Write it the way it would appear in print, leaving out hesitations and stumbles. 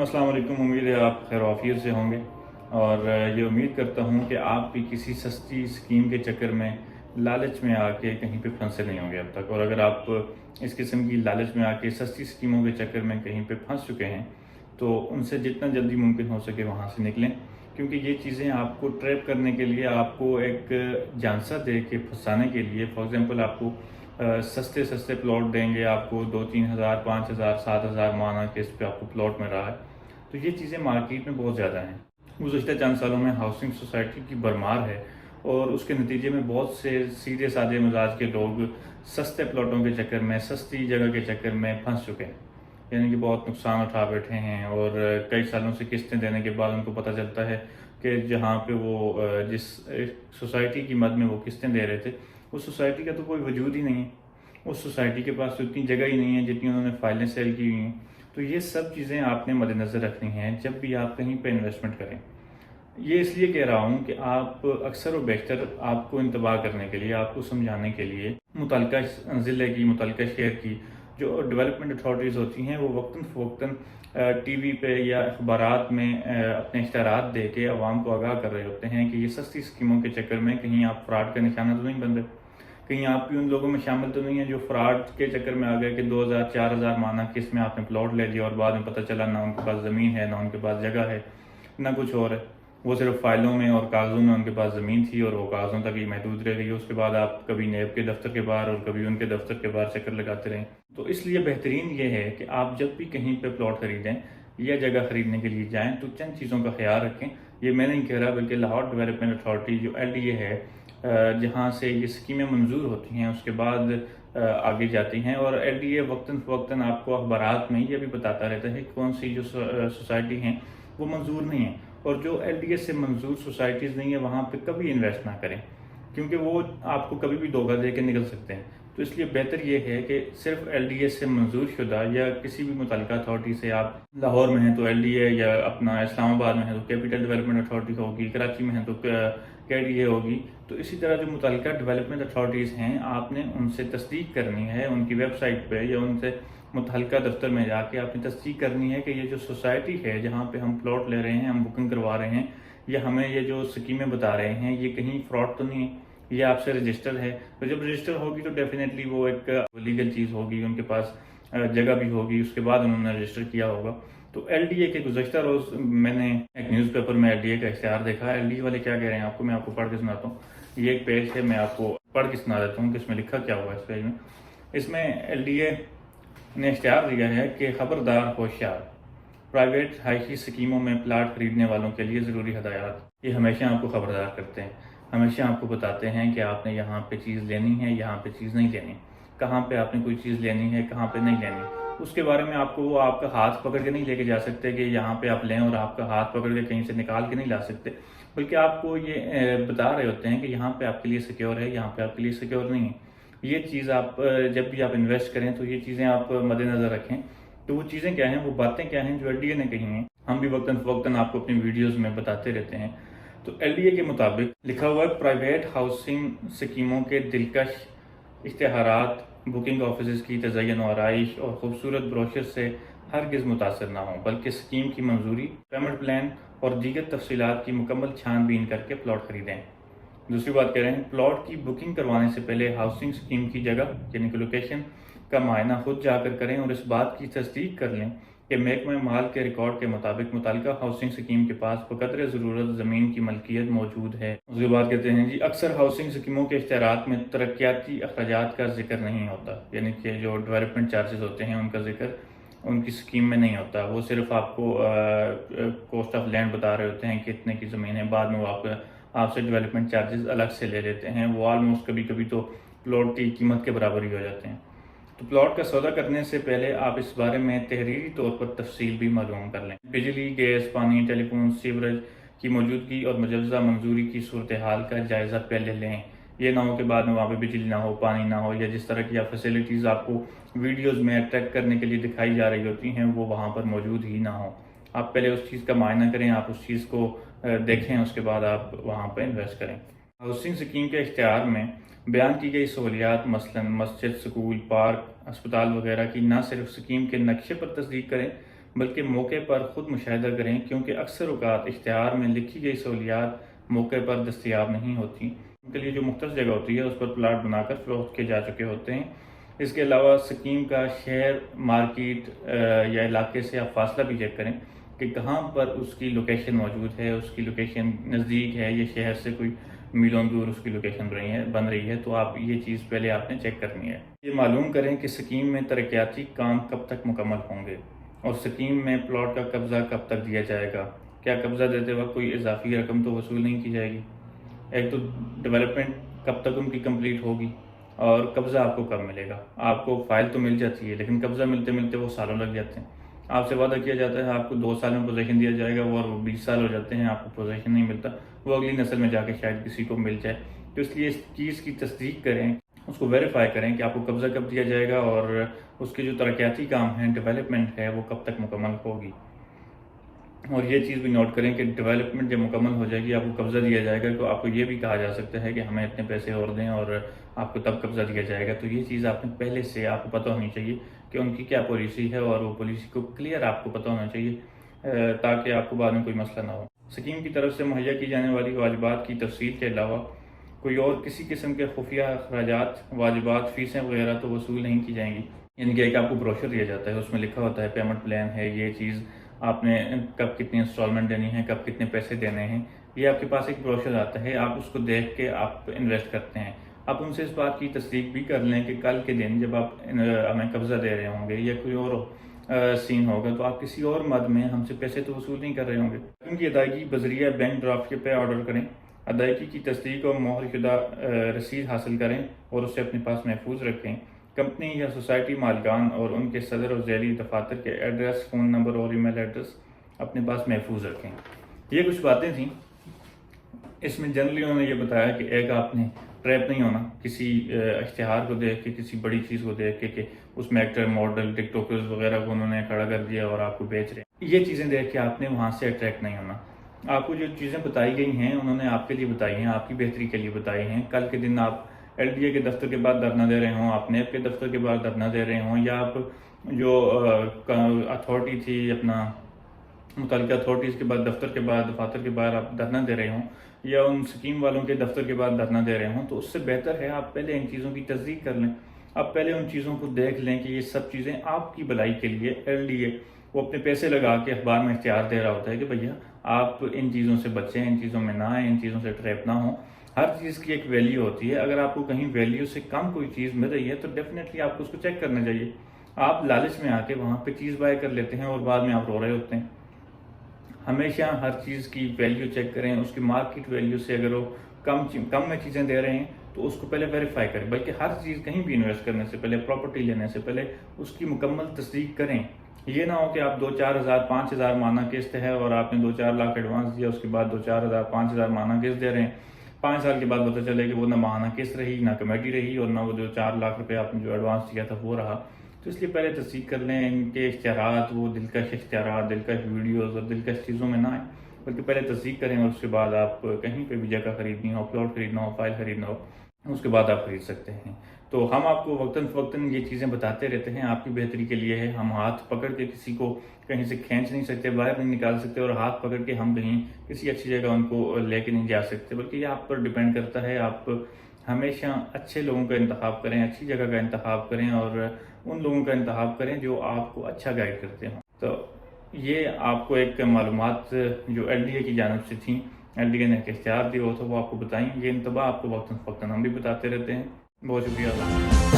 السلام علیکم۔ امید ہے آپ خیر و عافیت سے ہوں گے اور یہ امید کرتا ہوں کہ آپ بھی کسی سستی اسکیم کے چکر میں لالچ میں آ کے کہیں پہ پھنسے نہیں ہوں گے اب تک، اور اگر آپ اس قسم کی لالچ میں آ کے سستی اسکیموں کے چکر میں کہیں پہ پھنس چکے ہیں تو ان سے جتنا جلدی ممکن ہو سکے وہاں سے نکلیں، کیونکہ یہ چیزیں آپ کو ٹریپ کرنے کے لیے، آپ کو ایک جھانسا دے کے پھنسانے کے لیے، فار ایگزامپل آپ کو سستے پلاٹ دیں گے، آپ کو 2-3 ہزار 5 ہزار 7 ہزار ماہانہ قسط پہ آپ کو پلاٹ مل رہا ہے، تو یہ چیزیں مارکیٹ میں بہت زیادہ ہیں۔ گزشتہ چند سالوں میں ہاؤسنگ سوسائٹی کی بھرمار ہے اور اس کے نتیجے میں بہت سے سیدھے سادے مزاج کے لوگ سستے پلاٹوں کے چکر میں، سستی جگہ کے چکر میں پھنس چکے ہیں، یعنی کہ بہت نقصان اٹھا بیٹھے ہیں، اور کئی سالوں سے قسطیں دینے کے بعد ان کو پتہ چلتا ہے کہ جہاں پہ وہ جس سوسائٹی کی مد میں وہ قسطیں دے رہے تھے اس سوسائٹی کا تو کوئی وجود ہی نہیں ہے، اس سوسائٹی کے پاس تو اتنی جگہ ہی نہیں ہے جتنی انہوں نے فائلیں سیل کی ہوئی ہیں۔ تو یہ سب چیزیں آپ نے مد نظر رکھنی ہیں جب بھی آپ کہیں پہ انویسٹمنٹ کریں۔ یہ اس لیے کہہ رہا ہوں کہ آپ اکثر و بیشتر آپ کو انتباہ کرنے کے لیے، آپ کو سمجھانے کے لیے متعلقہ ضلع کی، متعلقہ شہر کی جو ڈیولپمنٹ اتھارٹیز ہوتی ہیں وہ وقتاً فوقتاً ٹی وی پہ یا اخبارات میں اپنے اشتہارات دے کے عوام کو آگاہ کر رہے ہوتے ہیں کہ یہ سستی اسکیموں کے چکر میں کہیں آپ فراڈ کا نشانہ تو نہیں بن رہے، کہیں آپ بھی ان لوگوں میں شامل تو نہیں ہیں جو فراڈ کے چکر میں آ گئے کہ 2,000-4,000 ماہانہ قسط میں آپ نے پلاٹ لے لیا اور بعد میں پتہ چلا نہ ان کے پاس زمین ہے، نہ ان کے پاس جگہ ہے، نہ کچھ اور ہے، وہ صرف فائلوں میں اور کاغذوں میں ان کے پاس زمین تھی اور وہ کاغذوں تک ہی محدود رہ گئی۔ اس کے بعد آپ کبھی نیب کے دفتر کے باہر اور کبھی ان کے دفتر کے باہر چکر لگاتے رہیں۔ تو اس لیے بہترین یہ ہے کہ آپ جب بھی کہیں پہ پلاٹ خریدیں یا جگہ خریدنے کے لیے جائیں تو چند چیزوں کا خیال رکھیں۔ یہ میں نہیں کہہ رہا بلکہ لاہور ڈیولپمنٹ اتھارٹی جو LDA ہے، جہاں سے یہ اسکیمیں منظور ہوتی ہیں اس کے بعد آگے جاتی ہیں، اور LDA وقتاً فوقتاً آپ کو اخبارات میں یہ بھی بتاتا رہتا ہے کہ کون سی جو سوسائٹی ہیں وہ منظور نہیں ہیں، اور جو LDA سے منظور سوسائٹیز نہیں ہیں وہاں پہ کبھی انویسٹ نہ کریں، کیونکہ وہ آپ کو کبھی بھی دھوکہ دے کے نکل سکتے ہیں۔ تو اس لیے بہتر یہ ہے کہ صرف LDA سے منظور شدہ یا کسی بھی متعلقہ اتھارٹی سے، آپ لاہور میں ہیں تو LDA، یا اپنا اسلام آباد میں ہے تو کیپٹل ڈیولپمنٹ اتھارٹی ہوگی، کراچی میں ہے تو KDA ہوگی، تو اسی طرح جو متعلقہ ڈیولپمنٹ اتھارٹیز ہیں آپ نے ان سے تصدیق کرنی ہے، ان کی ویب سائٹ پہ یا ان سے متعلقہ دفتر میں جا کے آپ نے تصدیق کرنی ہے کہ یہ جو سوسائٹی ہے جہاں پہ ہم پلاٹ لے رہے ہیں، ہم بکنگ کروا رہے ہیں، یا ہمیں یہ جو اسکیمیں بتا رہے ہیں یہ کہیں فراڈ تو نہیں ہے، یہ آپ سے رجسٹر ہے۔ تو جب رجسٹر ہوگی تو ڈیفینیٹلی وہ ایک لیگل چیز ہوگی، ان کے پاس جگہ بھی ہوگی، اس کے بعد انہوں نے رجسٹر کیا ہوگا۔ تو LDA کے گزشتہ روز میں نے ایک نیوز پیپر میں LDA کا اشتہار دیکھا۔ LDA والے کیا کہہ رہے ہیں میں آپ کو پڑھ کے سناتا ہوں۔ یہ ایک پیج ہے، میں آپ کو پڑھ کے سنا دیتا ہوں کہ اس میں لکھا کیا ہوا ہے۔ اس پیج میں، اس میں LDA نے اشتہار دیا ہے کہ خبردار ہوشیار، پرائیویٹ رہائشی اسکیموں میں پلاٹ خریدنے والوں کے لیے ضروری ہدایات۔ یہ ہمیشہ آپ کو خبردار کرتے ہیں، ہمیشہ آپ کو بتاتے ہیں کہ آپ نے یہاں پہ چیز لینی ہے، یہاں پہ چیز نہیں لینی، کہاں پہ آپ نے کوئی چیز لینی ہے، کہاں پہ نہیں لینی۔ اس کے بارے میں آپ کو وہ آپ کا ہاتھ پکڑ کے نہیں لے کے جا سکتے کہ یہاں پہ آپ لیں، اور آپ کا ہاتھ پکڑ کے کہیں سے نکال کے نہیں لا سکتے، بلکہ آپ کو یہ بتا رہے ہوتے ہیں کہ یہاں پہ آپ کے لیے سیکیور ہے، یہاں پہ آپ کے لیے سیکیور نہیں ہے۔ یہ چیز آپ جب بھی آپ انویسٹ کریں تو یہ چیزیں آپ مد نظر رکھیں۔ تو وہ چیزیں کیا ہیں، وہ باتیں کیا ہیں جو LDA نے کہی ہیں، ہم بھی وقتاً فوقتاً آپ کو اپنی ویڈیوز میں بتاتے رہتے ہیں۔ تو LDA کے مطابق لکھا ہوا ہے، پرائیویٹ ہاؤسنگ اسکیموں کے دلکش اشتہارات بکنگ آفیسز کی تزئین و آرائش اور خوبصورت بروشر سے ہرگز متاثر نہ ہوں، بلکہ اسکیم کی منظوری، پیمنٹ پلان اور دیگر تفصیلات کی مکمل چھان بین کر کے پلاٹ خریدیں۔ دوسری بات کہہ رہے ہیں، پلاٹ کی بکنگ کروانے سے پہلے ہاؤسنگ اسکیم کی جگہ یعنی کہ لوکیشن کا معائنہ خود جا کر کریں، اور اس بات کی تصدیق کر لیں کہ محکمہ مال کے ریکارڈ کے مطابق متعلقہ ہاؤسنگ اسکیم کے پاس بقدر ضرورت زمین کی ملکیت موجود ہے۔ اس کے بعد کہتے ہیں اکثر ہاؤسنگ اسکیموں کے اشتہارات میں ترقیاتی اخراجات کا ذکر نہیں ہوتا، یعنی کہ جو ڈیولپمنٹ چارجز ہوتے ہیں ان کا ذکر ان کی اسکیم میں نہیں ہوتا، وہ صرف آپ کو کوسٹ آف لینڈ بتا رہے ہوتے ہیں کہ اتنے کی زمین ہے، بعد میں وہ آپ سے ڈیولپمنٹ چارجز الگ سے لے لیتے ہیں، وہ آلموسٹ کبھی کبھی تو پلاٹ کی قیمت کے برابر ہی ہو جاتے ہیں۔ تو پلاٹ کا سودا کرنے سے پہلے آپ اس بارے میں تحریری طور پر تفصیل بھی معلوم کر لیں، بجلی، گیس، پانی، ٹیلی فون، سیوریج کی موجودگی اور مجوزہ منظوری کی صورتحال کا جائزہ پہلے لیں۔ یہ نہ ہو کہ بعد میں وہاں پہ بجلی نہ ہو، پانی نہ ہو، یا جس طرح کی فیسلٹیز آپ کو ویڈیوز میں اٹریکٹ کرنے کے لیے دکھائی جا رہی ہوتی ہیں وہ وہاں پر موجود ہی نہ ہو۔ آپ پہلے اس چیز کا معائنہ کریں، آپ اس چیز کو دیکھیں، اس کے بعد آپ وہاں پہ انویسٹ کریں۔ ہاؤسنگ اسکیم کے اشتہار میں بیان کی گئی سہولیات مثلاً مسجد، سکول، پارک، ہسپتال وغیرہ کی نہ صرف اسکیم کے نقشے پر تصدیق کریں بلکہ موقع پر خود مشاہدہ کریں، کیونکہ اکثر اوقات اشتہار میں لکھی گئی سہولیات موقع پر دستیاب نہیں ہوتی۔ ان کے لیے جو مختص جگہ ہوتی ہے اس پر پلاٹ بنا کر فروخت کیے جا چکے ہوتے ہیں۔ اس کے علاوہ اسکیم کا شہر، مارکیٹ یا علاقے سے آپ فاصلہ بھی چیک کریں کہ کہاں پر اس کی لوکیشن موجود ہے، اس کی لوکیشن نزدیک ہے یا شہر سے کوئی میلوں دور اس کی لوکیشن بن رہی ہے، تو آپ یہ چیز پہلے آپ نے چیک کرنی ہے۔ یہ معلوم کریں کہ اسکیم میں ترقیاتی کام کب تک مکمل ہوں گے اور اسکیم میں پلاٹ کا قبضہ کب تک دیا جائے گا۔ کیا قبضہ دیتے وقت کوئی اضافی رقم تو وصول نہیں کی جائے گی؟ ایک تو ڈیولپمنٹ کب تک ان کی کمپلیٹ ہوگی اور قبضہ آپ کو کب ملے گا۔ آپ کو فائل تو مل جاتی ہے لیکن قبضہ ملتے ملتے وہ سالوں لگ جاتے ہیں۔ آپ سے وعدہ کیا جاتا ہے آپ کو 2 سال میں پوزیشن دیا جائے گا، اور وہ 20 سال ہو جاتے ہیں، آپ کو پوزیشن نہیں ملتا، وہ اگلی نسل میں جا کے شاید کسی کو مل جائے۔ تو اس لیے اس چیز کی تصدیق کریں، اس کو ویریفائی کریں کہ آپ کو قبضہ کب دیا جائے گا اور اس کے جو ترقیاتی کام ہیں، ڈیولپمنٹ ہے، وہ کب تک مکمل ہوگی۔ اور یہ چیز بھی نوٹ کریں کہ ڈیولپمنٹ جب مکمل ہو جائے گی، آپ کو قبضہ دیا جائے گا، تو آپ کو یہ بھی کہا جا سکتا ہے کہ ہمیں اتنے پیسے اور دیں اور آپ کو تب قبضہ دیا جائے گا۔ تو یہ چیز آپ نے پہلے سے آپ کو پتہ ہونی چاہیے کہ ان کی کیا پالیسی ہے، اور وہ پالیسی کو کلیئر آپ کو پتہ ہونا چاہیے تاکہ آپ کو بعد میں کوئی مسئلہ نہ ہو۔ اسکیم کی طرف سے مہیا کی جانے والی واجبات کی تفصیل کے علاوہ کوئی اور کسی قسم کے خفیہ اخراجات، واجبات، فیسیں وغیرہ تو وصول نہیں کی جائیں گی۔ یعنی کہ ایک آپ کو بروشر دیا جاتا ہے، اس میں لکھا ہوتا ہے پیمنٹ پلان ہے، یہ چیز آپ نے کب کتنی انسٹالمنٹ دینی ہے، کب کتنے پیسے دینے ہیں، یہ آپ کے پاس ایک بروشر آتا ہے، آپ اس کو دیکھ کے آپ انویسٹ کرتے ہیں۔ آپ ان سے اس بات کی تصدیق بھی کر لیں کہ کل کے دن جب آپ ہمیں قبضہ دے رہے ہوں گے یا کوئی اور سین ہوگا تو آپ کسی اور مد میں ہم سے پیسے تو وصول نہیں کر رہے ہوں گے۔ ان کی ادائیگی بذریعہ بینک ڈرافٹ کے پہ آرڈر کریں، ادائیگی کی تصدیق اور مہر شدہ رسید حاصل کریں اور اسے اپنے پاس محفوظ رکھیں۔ کمپنی یا سوسائٹی مالکان اور ان کے صدر اور ذیلی دفاتر کے ایڈریس، فون نمبر اور ای میل ایڈریس اپنے پاس محفوظ رکھیں۔ یہ کچھ باتیں تھیں۔ اس میں جنرلی انہوں نے یہ بتایا کہ ایک آپ نے ٹریپ نہیں ہونا کسی اشتہار کو دیکھ کے، کسی بڑی چیز کو دیکھ کے کہ اس میں ایکٹر، ماڈل، ٹک ٹاکرز وغیرہ کو انہوں نے کھڑا کر دیا اور آپ کو بیچ رہے ہیں۔ یہ چیزیں دیکھ کے آپ نے وہاں سے اٹریکٹ نہیں ہونا۔ آپ کو جو چیزیں بتائی گئی ہیں انہوں نے آپ کے لیے بتائی ہیں، آپ کی بہتری کے لیے بتائی ہیں۔ کل کے دن آپ ایل ڈی اے کے دفتر کے بعد دھرنا دے رہے ہوں، آپ نیب کے دفتر کے بعد دھرنا دے رہے ہوں، یا آپ جو اتھارٹی تھی اپنا متعلقہ اتھارٹیز کے بعد دفتر کے بعد دفاتر کے بعد آپ دھرنا دے رہے ہوں، یا ان سکیم والوں کے دفتر کے بعد دھرنا دے رہے ہوں، تو اس سے بہتر ہے آپ پہلے ان چیزوں کی تصدیق کر لیں۔ آپ پہلے ان چیزوں کو دیکھ لیں کہ یہ سب چیزیں آپ کی بھلائی کے لیے۔ ایل ڈی اے وہ اپنے پیسے لگا کے اخبار میں اشتہار دے رہا ہوتا ہے کہ بھیا آپ ان چیزوں سے بچیں، ان چیزوں میں نہ آئیں، ان چیزوں سے ٹریپ نہ ہوں۔ ہر چیز کی ایک ویلیو ہوتی ہے، اگر آپ کو کہیں ویلیو سے کم کوئی چیز مل رہی ہے تو ڈیفینیٹلی آپ کو اس کو چیک کرنا چاہیے۔ آپ لالچ میں آ کے وہاں پہ چیز بائی کر لیتے ہیں اور بعد میں آپ رو رہے ہوتے ہیں۔ ہمیشہ ہر چیز کی ویلیو چیک کریں، اس کی مارکیٹ ویلیو سے اگر وہ کم میں چیزیں دے رہے ہیں تو اس کو پہلے ویریفائی کریں، بلکہ ہر چیز کہیں بھی انویسٹ کرنے سے پہلے، پراپرٹی لینے سے پہلے اس کی مکمل تصدیق کریں۔ یہ نہ ہو کہ آپ 2-4 ہزار 5 ہزار ماہانہ قسط ہے اور آپ نے 2-4 لاکھ ایڈوانس دیا، اس کے بعد 2-4 ہزار 5 ہزار ماہانہ قسط دے رہے ہیں، 5 سال کے بعد پتہ چلے کہ وہ نہ ماہانہ قسط رہی، نہ کمیٹی رہی، اور نہ وہ جو 4 لاکھ روپے آپ نے جو ایڈوانس دیا تھا وہ رہا۔ تو اس لیے پہلے تصدیق کر لیں، ان کے اشتہارات وہ دلکش اشتہارات، دلکش ویڈیوز اور دلکش چیزوں میں نہ آئیں، بلکہ پہلے تصدیق کریں اور اس کے بعد آپ کہیں پہ بھی جگہ خریدنی ہو، پلاٹ خریدنا ہو، فائل خریدنا ہو، اس کے بعد آپ خرید سکتے ہیں۔ تو ہم آپ کو وقتاً فوقتاً یہ چیزیں بتاتے رہتے ہیں، آپ کی بہتری کے لیے ہے۔ ہم ہاتھ پکڑ کے کسی کو کہیں سے کھینچ نہیں سکتے، باہر نہیں نکال سکتے، اور ہاتھ پکڑ کے ہم کہیں کسی اچھی جگہ ان کو لے کے نہیں جا سکتے، بلکہ یہ آپ پر ڈیپینڈ کرتا ہے۔ آپ ہمیشہ اچھے لوگوں کا انتخاب کریں، اچھی جگہ کا انتخاب کریں، اور ان لوگوں کا انتخاب کریں جو آپ کو اچھا گائیڈ کرتے ہوں۔ تو یہ آپ کو ایک معلومات جو ایل ڈی اے کی جانب سے تھیں، ایل ڈی اے نے ایک اشتہار دیا ہوا تھا، وہ آپ کو بتائیں۔ یہ انتباہ آپ کو وقتاً فوقتاً ہم بھی بتاتے رہتے ہیں۔ بہت شکریہ۔